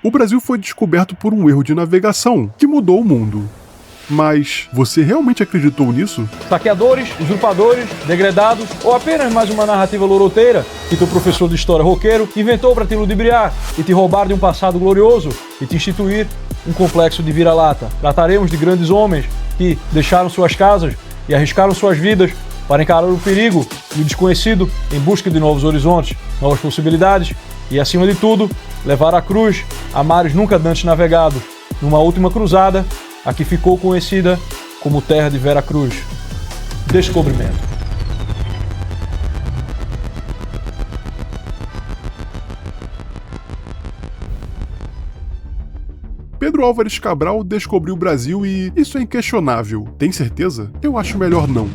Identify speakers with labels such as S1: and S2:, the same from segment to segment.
S1: O Brasil foi descoberto por um erro de navegação que mudou o mundo. Mas você realmente acreditou nisso?
S2: Saqueadores, usurpadores, degredados ou apenas mais uma narrativa loroteira que teu professor de história roqueiro inventou para te ludibriar e te roubar de um passado glorioso e te instituir um complexo de vira-lata. Trataremos de grandes homens que deixaram suas casas e arriscaram suas vidas para encarar o perigo e o desconhecido em busca de novos horizontes, novas possibilidades e, acima de tudo, levar a cruz a mares nunca dantes navegados, numa última cruzada, a que ficou conhecida como Terra de Vera Cruz. Descobrimento.
S1: Pedro Álvares Cabral descobriu o Brasil e isso é inquestionável. Tem certeza? Eu acho melhor não.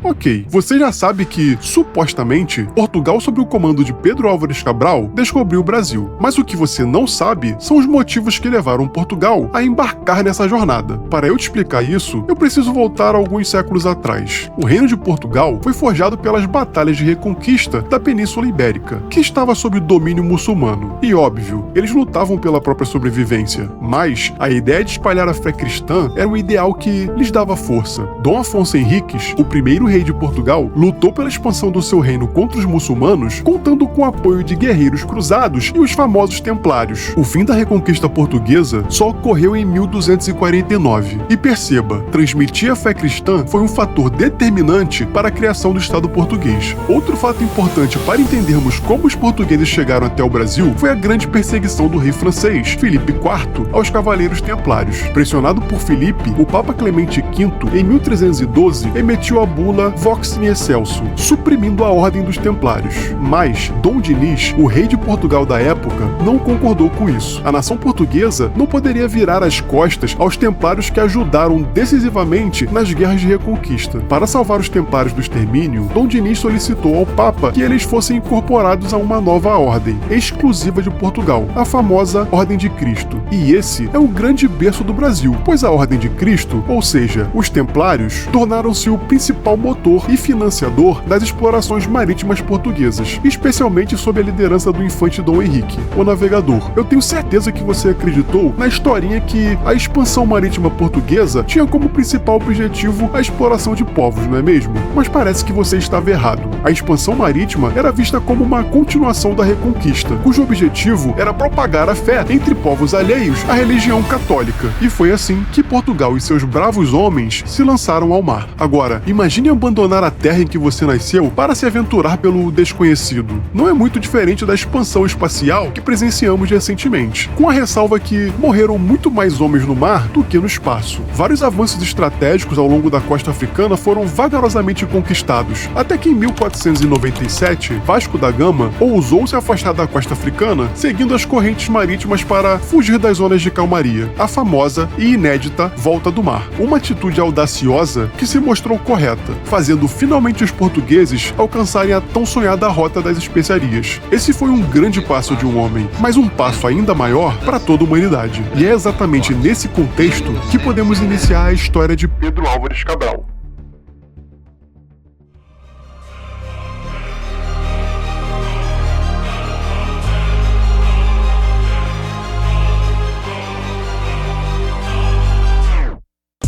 S1: Ok, você já sabe que, supostamente, Portugal, sob o comando de Pedro Álvares Cabral, descobriu o Brasil. Mas o que você não sabe são os motivos que levaram Portugal a embarcar nessa jornada. Para eu te explicar isso, eu preciso voltar alguns séculos atrás. O Reino de Portugal foi forjado pelas batalhas de reconquista da Península Ibérica, que estava sob domínio muçulmano. E óbvio, eles lutavam pela própria sobrevivência. Mas a ideia de espalhar a fé cristã era um ideal que lhes dava força. Dom Afonso Henriques, o primeiro rei de Portugal, lutou pela expansão do seu reino contra os muçulmanos, contando com o apoio de guerreiros cruzados e os famosos templários. O fim da reconquista portuguesa só ocorreu em 1249. E perceba, transmitir a fé cristã foi um fator determinante para a criação do Estado português. Outro fato importante para entendermos como os portugueses chegaram até o Brasil foi a grande perseguição do rei francês, Filipe IV, aos cavaleiros templários. Pressionado por Filipe, o Papa Clemente V, em 1312, emitiu a bula Vox in Excelso, suprimindo a ordem dos templários. Mas Dom Dinis, o rei de Portugal da época, não concordou com isso. A nação portuguesa não poderia virar as costas aos templários que ajudaram decisivamente nas guerras de reconquista. Para salvar os templários do extermínio, Dom Dinis solicitou ao Papa que eles fossem incorporados a uma nova ordem, exclusiva de Portugal, a famosa Ordem de Cristo. E esse é o grande berço do Brasil, pois a Ordem de Cristo, ou seja, os templários, tornaram-se o principal motor e financiador das explorações marítimas portuguesas, especialmente sob a liderança do infante Dom Henrique, o navegador. Eu tenho certeza que você acreditou na historinha que a expansão marítima portuguesa tinha como principal objetivo a exploração de povos, não é mesmo? Mas parece que você estava errado. A expansão marítima era vista como uma continuação da Reconquista, cujo objetivo era propagar a fé entre povos alheios à religião católica. E foi assim que Portugal e seus bravos homens se lançaram ao mar. Agora, imagine abandonar a terra em que você nasceu para se aventurar pelo desconhecido. Não é muito diferente da expansão espacial que presenciamos recentemente, com a ressalva que morreram muito mais homens no mar do que no espaço. Vários avanços estratégicos ao longo da costa africana foram vagarosamente conquistados, até que em 1497, Vasco da Gama ousou se afastar da costa africana, seguindo as correntes marítimas para fugir das zonas de calmaria, a famosa e inédita Volta do Mar. Uma atitude audaciosa que se mostrou correta, fazendo finalmente os portugueses alcançarem a tão sonhada rota das especiarias. Esse foi um grande passo de um homem, mas um passo ainda maior para toda a humanidade. E é exatamente nesse contexto que podemos iniciar a história de Pedro Álvares Cabral.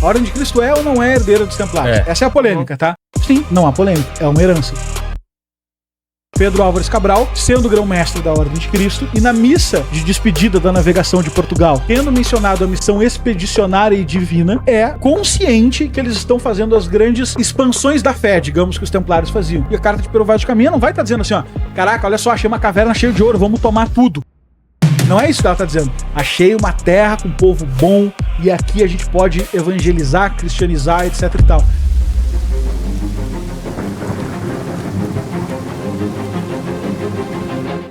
S3: A Ordem de Cristo é ou não é herdeira dos Templários? Essa é a polêmica, tá? Sim, não há polêmica. É uma herança. Pedro Álvares Cabral, sendo grão-mestre da Ordem de Cristo, e na missa de despedida da navegação de Portugal, tendo mencionado a missão expedicionária e divina, é consciente que eles estão fazendo as grandes expansões da fé, digamos, que os Templários faziam. E a Carta de Pero Vaz de Caminha não vai estar dizendo assim, ó, caraca, olha só, achei uma caverna cheia de ouro, vamos tomar tudo. Não é isso que ela está dizendo. Achei uma terra com um povo bom e aqui a gente pode evangelizar, cristianizar, etc e tal.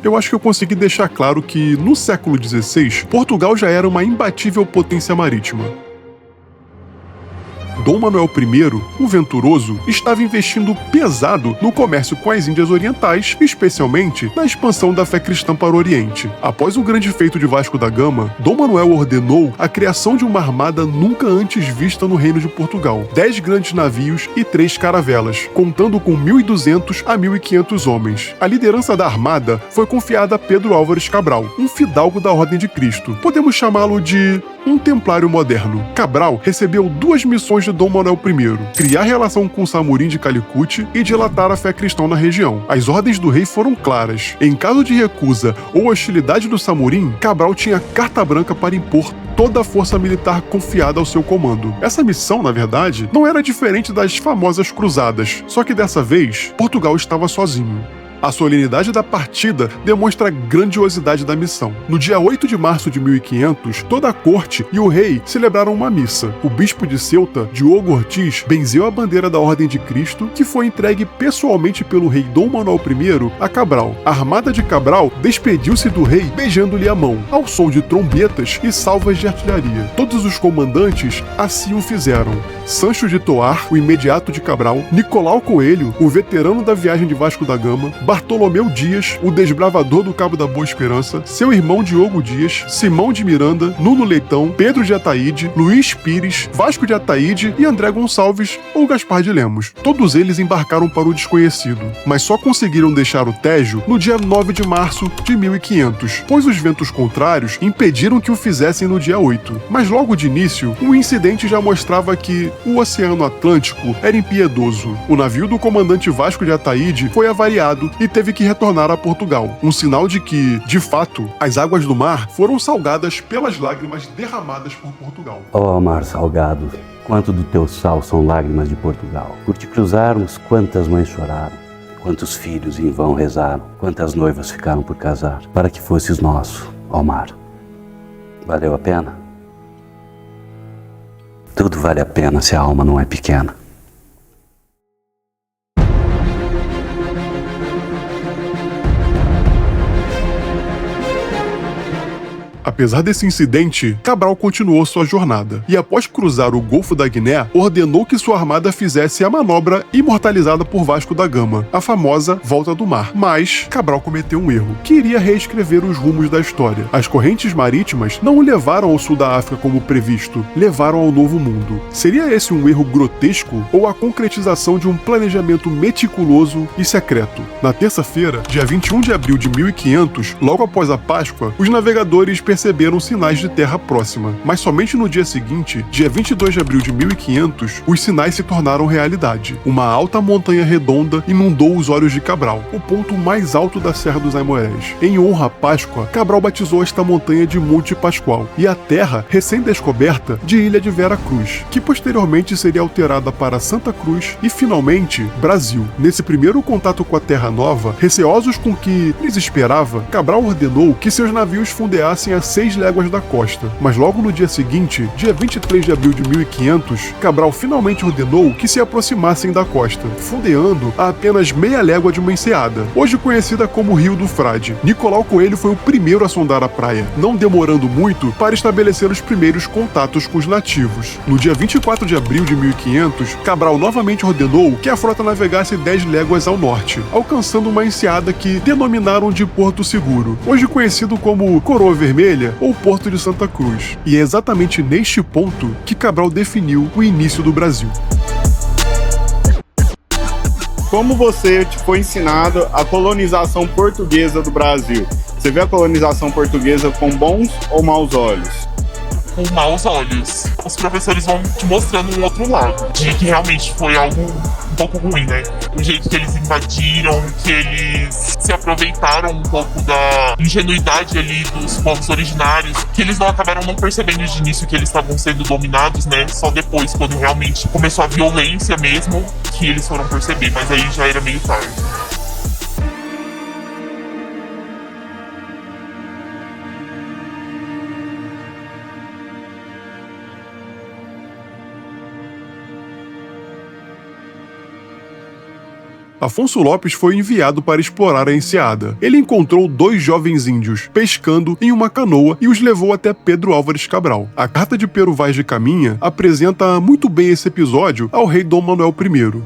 S1: Eu acho que eu consegui deixar claro que, no século XVI, Portugal já era uma imbatível potência marítima. Dom Manuel I, o Venturoso, estava investindo pesado no comércio com as Índias Orientais, especialmente na expansão da fé cristã para o Oriente. Após o grande feito de Vasco da Gama, Dom Manuel ordenou a criação de uma armada nunca antes vista no Reino de Portugal: 10 grandes navios e 3 caravelas, contando com 1.200 a 1.500 homens. A liderança da armada foi confiada a Pedro Álvares Cabral, um fidalgo da Ordem de Cristo. Podemos chamá-lo de um templário moderno. Cabral recebeu 2 missões de Dom Manuel I: criar relação com o Samurim de Calicut e dilatar a fé cristã na região. As ordens do rei foram claras. Em caso de recusa ou hostilidade do Samurim, Cabral tinha carta branca para impor toda a força militar confiada ao seu comando. Essa missão, na verdade, não era diferente das famosas cruzadas, só que dessa vez, Portugal estava sozinho. A solenidade da partida demonstra a grandiosidade da missão. No dia 8 de março de 1500, toda a corte e o rei celebraram uma missa. O bispo de Ceuta, Diogo Ortiz, benzeu a bandeira da Ordem de Cristo, que foi entregue pessoalmente pelo rei Dom Manuel I a Cabral. A armada de Cabral despediu-se do rei beijando-lhe a mão, ao som de trombetas e salvas de artilharia. Todos os comandantes assim o fizeram. Sancho de Toar, o imediato de Cabral, Nicolau Coelho, o veterano da viagem de Vasco da Gama, Bartolomeu Dias, o desbravador do Cabo da Boa Esperança, seu irmão Diogo Dias, Simão de Miranda, Nuno Leitão, Pedro de Ataíde, Luís Pires, Vasco de Ataíde e André Gonçalves ou Gaspar de Lemos. Todos eles embarcaram para o desconhecido, mas só conseguiram deixar o Tejo no dia 9 de março de 1500, pois os ventos contrários impediram que o fizessem no dia 8. Mas logo de início, um incidente já mostrava que o Oceano Atlântico era impiedoso. O navio do comandante Vasco de Ataíde foi avariado e teve que retornar a Portugal, um sinal de que, de fato, as águas do mar foram salgadas pelas lágrimas derramadas por Portugal.
S4: Ó mar salgado, quanto do teu sal são lágrimas de Portugal. Por te cruzarmos, quantas mães choraram, quantos filhos em vão rezaram, quantas noivas ficaram por casar, para que fosses nosso, ó mar. Valeu a pena? Tudo vale a pena se a alma não é pequena.
S1: Apesar desse incidente, Cabral continuou sua jornada e, após cruzar o Golfo da Guiné, ordenou que sua armada fizesse a manobra imortalizada por Vasco da Gama, a famosa Volta do Mar. Mas Cabral cometeu um erro: queria reescrever os rumos da história. As correntes marítimas não o levaram ao sul da África como previsto, levaram ao Novo Mundo. Seria esse um erro grotesco ou a concretização de um planejamento meticuloso e secreto? Na terça-feira, dia 21 de abril de 1500, logo após a Páscoa, os navegadores perceberam sinais de terra próxima, mas somente no dia seguinte, dia 22 de abril de 1500, os sinais se tornaram realidade. Uma alta montanha redonda inundou os olhos de Cabral, o ponto mais alto da Serra dos Aimorés. Em honra à Páscoa, Cabral batizou esta montanha de Monte Pascoal e a terra, recém-descoberta, de Ilha de Vera Cruz, que posteriormente seria alterada para Santa Cruz e, finalmente, Brasil. Nesse primeiro contato com a Terra Nova, receosos com o que lhes esperava, Cabral ordenou que seus navios fundeassem a 6 léguas da costa, mas logo no dia seguinte, dia 23 de abril de 1500, Cabral finalmente ordenou que se aproximassem da costa, fundeando a apenas meia légua de uma enseada, hoje conhecida como Rio do Frade. Nicolau Coelho foi o primeiro a sondar a praia, não demorando muito para estabelecer os primeiros contatos com os nativos. No dia 24 de abril de 1500, Cabral novamente ordenou que a frota navegasse 10 léguas ao norte, alcançando uma enseada que denominaram de Porto Seguro, hoje conhecido como Coroa Vermelha ou Porto de Santa Cruz. E é exatamente neste ponto que Cabral definiu o início do Brasil.
S5: Como você foi ensinado a colonização portuguesa do Brasil? Você vê a colonização portuguesa com bons ou maus olhos?
S6: Com maus olhos. Os professores vão te mostrando um outro lado, de que realmente foi algo um pouco ruim, né? O jeito que eles invadiram, que eles se aproveitaram um pouco da ingenuidade ali dos povos originários, que eles não acabaram não percebendo de início que eles estavam sendo dominados, né? Só depois, quando realmente começou a violência mesmo, que eles foram perceber, mas aí já era meio tarde.
S1: Afonso Lopes foi enviado para explorar a enseada. Ele encontrou 2 jovens índios pescando em uma canoa e os levou até Pedro Álvares Cabral. A carta de Pero Vaz de Caminha apresenta muito bem esse episódio ao rei Dom Manuel I.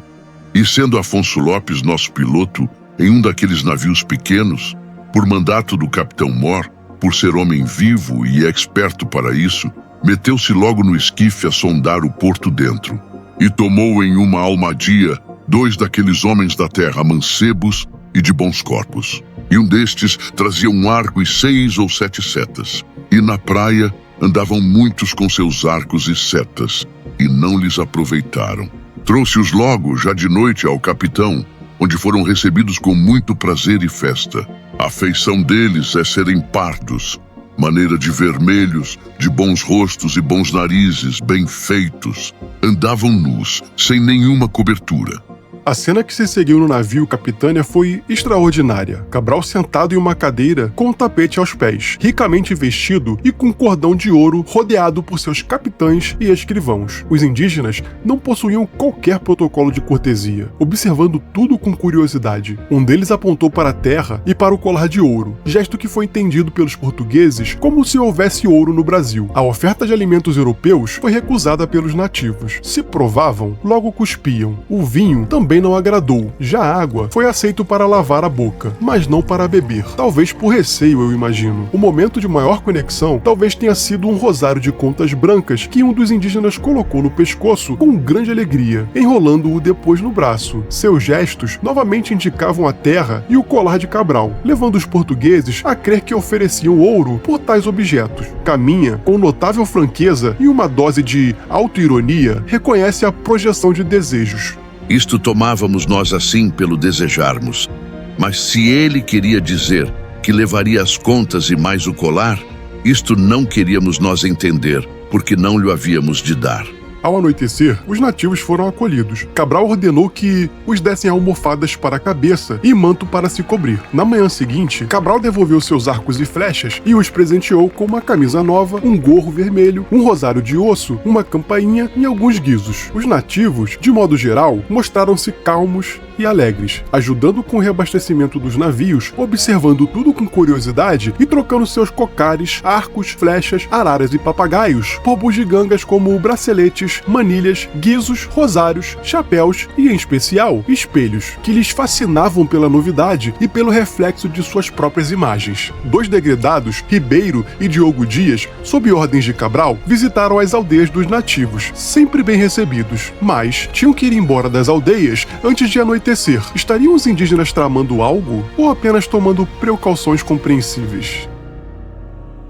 S7: E sendo Afonso Lopes nosso piloto em um daqueles navios pequenos, por mandato do capitão Mor, por ser homem vivo e experto para isso, meteu-se logo no esquife a sondar o porto dentro, e tomou em uma almadia 2 daqueles homens da terra mancebos e de bons corpos. E um destes trazia um arco e 6 ou 7 setas. E na praia andavam muitos com seus arcos e setas, e não lhes aproveitaram. Trouxe-os logo, já de noite, ao capitão, onde foram recebidos com muito prazer e festa. A feição deles é serem pardos, maneira de vermelhos, de bons rostos e bons narizes, bem feitos. Andavam nus, sem nenhuma cobertura.
S1: A cena que se seguiu no navio Capitânia foi extraordinária. Cabral sentado em uma cadeira com um tapete aos pés, ricamente vestido e com cordão de ouro rodeado por seus capitães e escrivãos. Os indígenas não possuíam qualquer protocolo de cortesia, observando tudo com curiosidade. Um deles apontou para a terra e para o colar de ouro, gesto que foi entendido pelos portugueses como se houvesse ouro no Brasil. A oferta de alimentos europeus foi recusada pelos nativos. Se provavam, logo cuspiam. O vinho também não agradou. Já a água foi aceito para lavar a boca, mas não para beber. Talvez por receio, eu imagino. O momento de maior conexão talvez tenha sido um rosário de contas brancas que um dos indígenas colocou no pescoço com grande alegria, enrolando-o depois no braço. Seus gestos novamente indicavam a terra e o colar de Cabral, levando os portugueses a crer que ofereciam ouro por tais objetos. Caminha, com notável franqueza e uma dose de autoironia, reconhece a projeção de desejos.
S7: Isto tomávamos nós assim pelo desejarmos. Mas se ele queria dizer que levaria as contas e mais o colar, isto não queríamos nós entender, porque não lhe havíamos de dar.
S1: Ao anoitecer, os nativos foram acolhidos. Cabral ordenou que os dessem almofadas para a cabeça e manto para se cobrir. Na manhã seguinte, Cabral devolveu seus arcos e flechas e os presenteou com uma camisa nova, um gorro vermelho, um rosário de osso, uma campainha e alguns guizos. Os nativos, de modo geral, mostraram-se calmos e alegres, ajudando com o reabastecimento dos navios, observando tudo com curiosidade e trocando seus cocares, arcos, flechas, araras e papagaios por bugigangas como braceletes, manilhas, guizos, rosários, chapéus e, em especial, espelhos, que lhes fascinavam pela novidade e pelo reflexo de suas próprias imagens. 2 degredados, Ribeiro e Diogo Dias, sob ordens de Cabral, visitaram as aldeias dos nativos, sempre bem recebidos, mas tinham que ir embora das aldeias antes de anoitecer. Estariam os indígenas tramando algo ou apenas tomando precauções compreensíveis?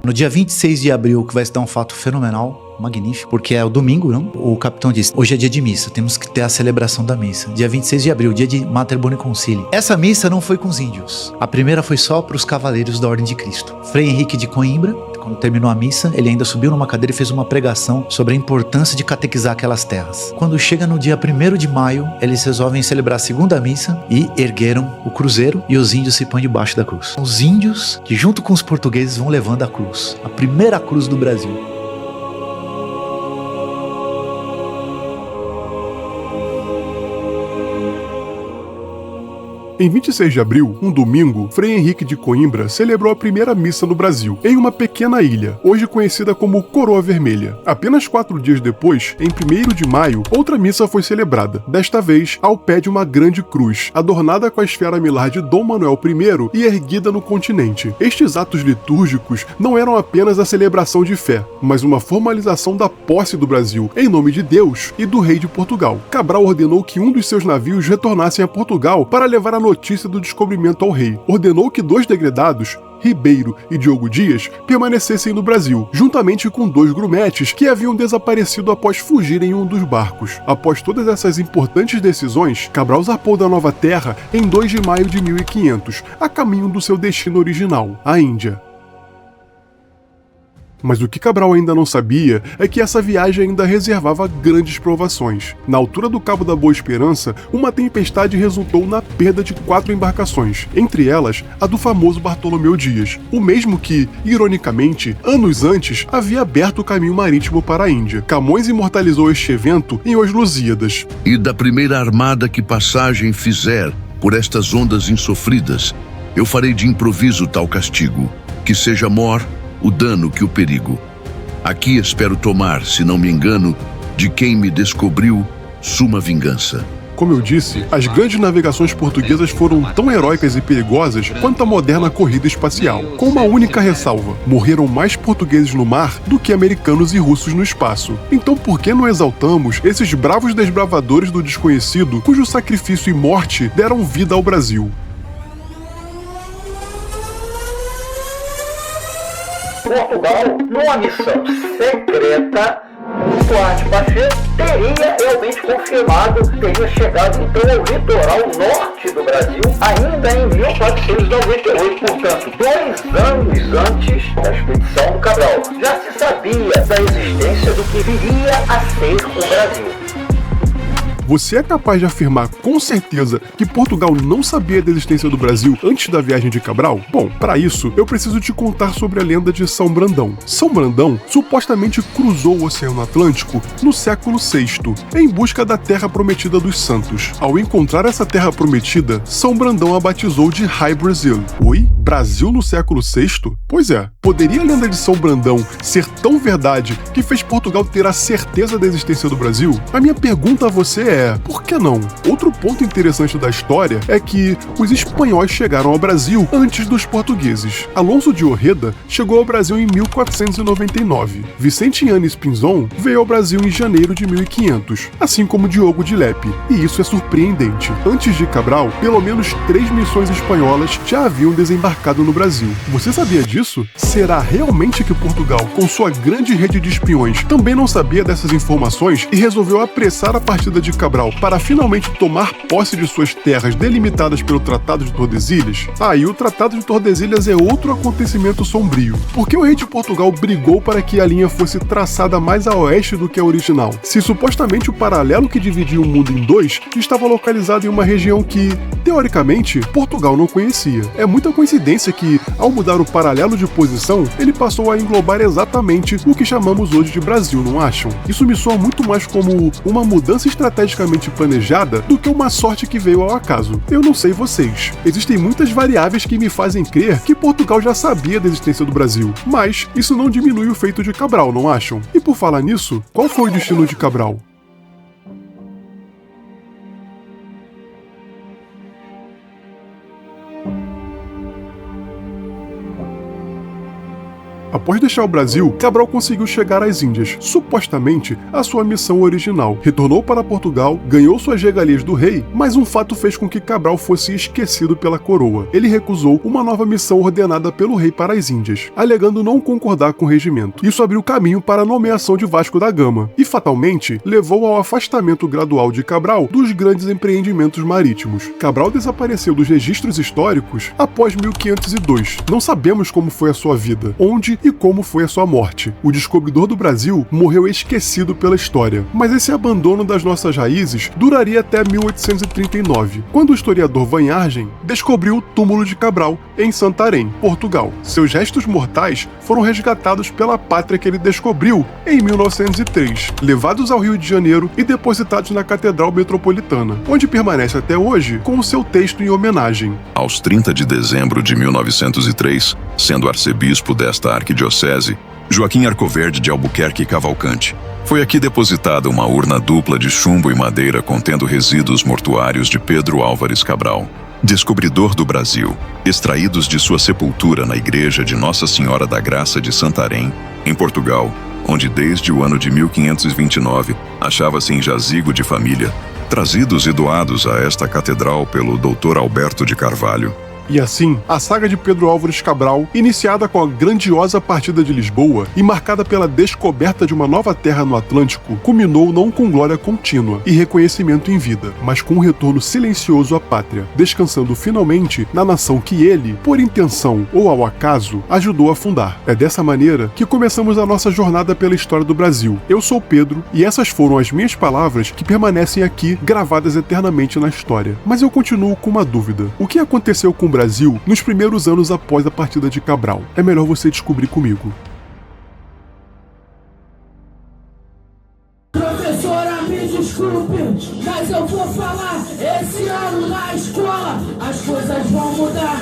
S8: No dia 26 de abril, que vai se dar um fato fenomenal, magnífico, porque é o domingo, não? O capitão disse, hoje é dia de missa, temos que ter a celebração da missa. Dia 26 de abril, dia de Mater Boni Concili. Essa missa não foi com os índios. A primeira foi só para os cavaleiros da Ordem de Cristo. Frei Henrique de Coimbra, quando terminou a missa, ele ainda subiu numa cadeira e fez uma pregação sobre a importância de catequizar aquelas terras. Quando chega no dia 1º de maio, eles resolvem celebrar a segunda missa e ergueram o cruzeiro e os índios se põem debaixo da cruz. Os índios que junto com os portugueses vão levando a cruz, a primeira cruz do Brasil.
S1: Em 26 de abril, um domingo, Frei Henrique de Coimbra celebrou a primeira missa no Brasil, em uma pequena ilha, hoje conhecida como Coroa Vermelha. Apenas 4 dias depois, em 1º de maio, outra missa foi celebrada, desta vez ao pé de uma grande cruz, adornada com a esfera milar de Dom Manuel I e erguida no continente. Estes atos litúrgicos não eram apenas a celebração de fé, mas uma formalização da posse do Brasil, em nome de Deus e do rei de Portugal. Cabral ordenou que um dos seus navios retornassem a Portugal para levar a notícia do descobrimento ao rei. Ordenou que 2 degredados, Ribeiro e Diogo Dias, permanecessem no Brasil, juntamente com 2 grumetes que haviam desaparecido após fugirem em um dos barcos. Após todas essas importantes decisões, Cabral zarpou da Nova Terra em 2 de maio de 1500, a caminho do seu destino original, a Índia. Mas o que Cabral ainda não sabia é que essa viagem ainda reservava grandes provações. Na altura do Cabo da Boa Esperança, uma tempestade resultou na perda de 4 embarcações, entre elas a do famoso Bartolomeu Dias, o mesmo que, ironicamente, anos antes havia aberto o caminho marítimo para a Índia. Camões imortalizou este evento em Os Lusíadas.
S7: E da primeira armada que passagem fizer, por estas ondas insofridas, eu farei de improviso tal castigo, que seja mor o dano que o perigo. Aqui espero tomar, se não me engano, de quem me descobriu suma vingança.
S1: Como eu disse, as grandes navegações portuguesas foram tão heróicas e perigosas quanto a moderna corrida espacial. Com uma única ressalva: morreram mais portugueses no mar do que americanos e russos no espaço. Então por que não exaltamos esses bravos desbravadores do desconhecido cujo sacrifício e morte deram vida ao Brasil?
S9: Portugal, numa missão secreta, Duarte Pacheco teria realmente confirmado, teria chegado então ao litoral norte do Brasil ainda em 1498, portanto 2 anos antes da expedição do Cabral. Já se sabia da existência do que viria a ser o Brasil.
S1: Você é capaz de afirmar com certeza que Portugal não sabia da existência do Brasil antes da viagem de Cabral? Bom, para isso, eu preciso te contar sobre a lenda de São Brandão. São Brandão supostamente cruzou o Oceano Atlântico no século VI, em busca da Terra Prometida dos Santos. Ao encontrar essa Terra Prometida, São Brandão a batizou de High Brazil. Oi? Brasil no século VI? Pois é, poderia a lenda de São Brandão ser tão verdade que fez Portugal ter a certeza da existência do Brasil? A minha pergunta a você por que não? Outro ponto interessante da história é que os espanhóis chegaram ao Brasil antes dos portugueses. Alonso de Ojeda chegou ao Brasil em 1499. Vicente Yanes Pinzon veio ao Brasil em janeiro de 1500, assim como Diogo de Lepe. E isso é surpreendente. Antes de Cabral, pelo menos 3 missões espanholas já haviam desembarcado no Brasil. Você sabia disso? Será realmente que Portugal, com sua grande rede de espiões, também não sabia dessas informações e resolveu apressar a partida de Cabral para finalmente tomar posse de suas terras delimitadas pelo Tratado de Tordesilhas? E o Tratado de Tordesilhas é outro acontecimento sombrio. Por que o rei de Portugal brigou para que a linha fosse traçada mais a oeste do que a original, se supostamente o paralelo que dividia o mundo em dois estava localizado em uma região que, teoricamente, Portugal não conhecia? É muita coincidência que, ao mudar o paralelo de posição, ele passou a englobar exatamente o que chamamos hoje de Brasil, não acham? Isso me soa muito mais como uma mudança estratégica planejada do que uma sorte que veio ao acaso. Eu não sei vocês. Existem muitas variáveis que me fazem crer que Portugal já sabia da existência do Brasil, mas isso não diminui o feito de Cabral, não acham? E por falar nisso, qual foi o destino de Cabral? Após deixar o Brasil, Cabral conseguiu chegar às Índias, supostamente a sua missão original. Retornou para Portugal, ganhou suas regalias do rei, mas um fato fez com que Cabral fosse esquecido pela coroa. Ele recusou uma nova missão ordenada pelo rei para as Índias, alegando não concordar com o regimento. Isso abriu caminho para a nomeação de Vasco da Gama e, fatalmente, levou ao afastamento gradual de Cabral dos grandes empreendimentos marítimos. Cabral desapareceu dos registros históricos após 1502. Não sabemos como foi a sua vida, onde e como foi a sua morte. O descobridor do Brasil morreu esquecido pela história, mas esse abandono das nossas raízes duraria até 1839, quando o historiador Vanhargen descobriu o túmulo de Cabral em Santarém, Portugal. Seus restos mortais foram resgatados pela pátria que ele descobriu em 1903, levados ao Rio de Janeiro e depositados na Catedral Metropolitana, onde permanece até hoje com o seu texto em homenagem.
S10: Aos 30 de dezembro de 1903, sendo arcebispo desta arquidiocese, Joaquim Arcoverde de Albuquerque Cavalcante, foi aqui depositada uma urna dupla de chumbo e madeira contendo resíduos mortuários de Pedro Álvares Cabral, descobridor do Brasil, extraídos de sua sepultura na igreja de Nossa Senhora da Graça de Santarém, em Portugal, onde desde o ano de 1529 achava-se em jazigo de família, trazidos e doados a esta catedral pelo Dr. Alberto de Carvalho.
S1: E assim, a saga de Pedro Álvares Cabral, iniciada com a grandiosa partida de Lisboa e marcada pela descoberta de uma nova terra no Atlântico, culminou não com glória contínua e reconhecimento em vida, mas com um retorno silencioso à pátria, descansando finalmente na nação que ele, por intenção ou ao acaso, ajudou a fundar. É dessa maneira que começamos a nossa jornada pela história do Brasil. Eu sou Pedro e essas foram as minhas palavras que permanecem aqui gravadas eternamente na história. Mas eu continuo com uma dúvida. O que aconteceu com Brasil nos primeiros anos após a partida de Cabral? É melhor você descobrir comigo.
S11: Professora, me desculpe. desculpe, mas eu vou falar. Esse ano na escola as coisas vão mudar.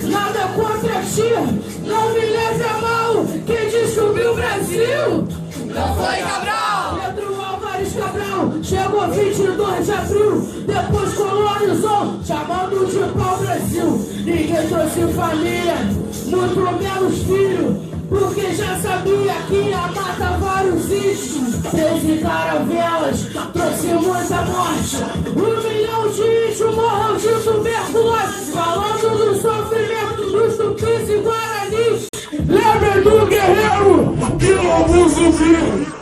S11: Nada contra ti, não me leve a mal. Quem descobriu o Brasil não foi Cabral. Pedro Álvares Cabral chegou 22 de abril, depois colonizou, chamando de pau-brasil. Ninguém trouxe família, muito menos filho, porque já sabia que ia matar vários índios. 13 caravelas, trouxe muita morte. 1 milhão de índios morram de tuberculose. Falando do sofrimento dos tupis e guaranis. Lembra do guerreiro que não sofreu.